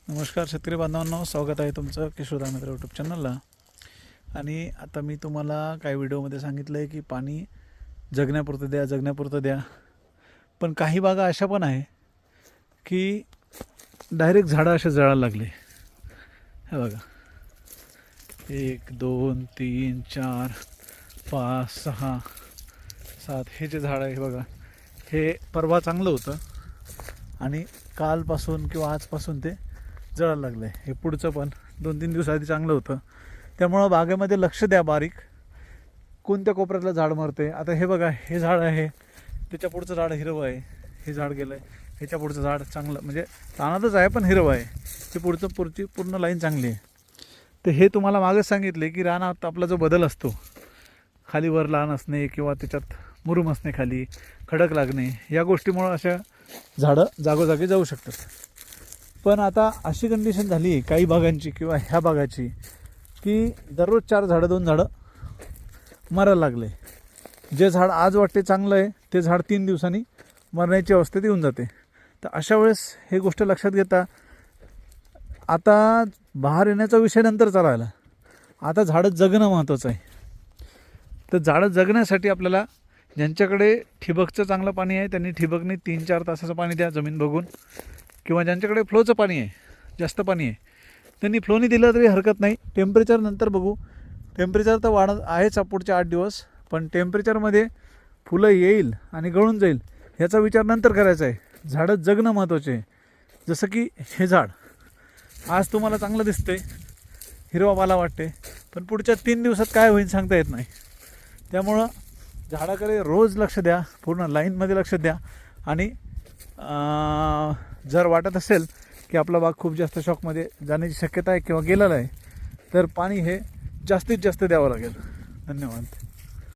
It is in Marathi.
नमस्कार शेतकरी बांधवांनो, स्वागत आहे तुमचं किशोर मित्र यूट्यूब चॅनलला. आणि आता मी तुम्हाला काही व्हिडिओमध्ये सांगितलं आहे की पाणी जगण्यापुरतं द्या. पण काही बागा अशा पण आहे की डायरेक्ट झाडं असे जळायला लागले. हे बघा, 1 2 3 4 5 6 7 हे जे झाड आहे बघा, हे परवा चांगलं होतं आणि कालपासून किंवा आजपासून ते जळायला लागलं आहे. हे पुढचं पण 2-3 दिवस आधी चांगलं होतं. त्यामुळं बागेमध्ये लक्ष द्या बारीक, कोणत्या कोपऱ्यातलं झाड मरते. आता हे बघा, हे झाड आहे, त्याच्या पुढचं झाड हिरवं आहे, हे झाड गेलं आहे. ह्याच्या पुढचं झाड चांगलं म्हणजे तानातच आहे पण हिरवं आहे. ते पुढची पूर्ण लाईन चांगली आहे. तर हे तुम्हाला मागेच सांगितले की रानात आपला जो बदल असतो, खाली वर लहान असणे किंवा त्याच्यात मुरूम असणे, खाली खडक लागणे, या गोष्टीमुळं अशा झाडं जागोजागी जाऊ शकतात. पण आता अशी कंडिशन झाली आहे काही बागांची किंवा ह्या बागाची की दररोज 4 झाडं 2 झाडं मरायला लागले. जे झाड आज वाटते चांगलं आहे ते झाड 3 दिवसांनी मरण्याची अवस्थेत येऊन जाते. तर अशा वेळेस हे गोष्ट लक्षात घेता, आता बाहेर येण्याचा विषय नंतरचा राहिला, आता झाडं जगणं महत्त्वाचं आहे. तर झाडं जगण्यासाठी आपल्याला, ज्यांच्याकडे ठिबकचं चांगलं पाणी आहे त्यांनी ठिबकने 3-4 तासाचं पाणी द्या जमीन बघून, किंवा ज्यांच्याकडे फ्लोचं पाणी आहे, जास्त पाणी आहे, त्यांनी फ्लोनी दिलं तरी हरकत नाही. टेम्परेचर नंतर बघू. टेम्परेचर तर वाढत आहेच पुढचे 8 दिवस, पण टेम्परेचरमध्ये फुलं येईल आणि गळून जाईल ह्याचा विचार नंतर करायचा आहे. झाडं जगणं महत्त्वाचे आहे. जसं की हे झाड आज तुम्हाला चांगलं दिसतंय, हिरवा पाला वाटते, पण पुढच्या 3 दिवसात काय होईल सांगता येत नाही. त्यामुळं झाडाकडे रोज लक्ष द्या, पूर्ण लाईनमध्ये लक्ष द्या. आणि जर वाटत असेल की आपला बाग खूप जास्त शॉकमध्ये जाण्याची शक्यता आहे किंवा गेलेला आहे, तर पाणी हे जास्तीत जास्त द्यावं लागेल. धन्यवाद.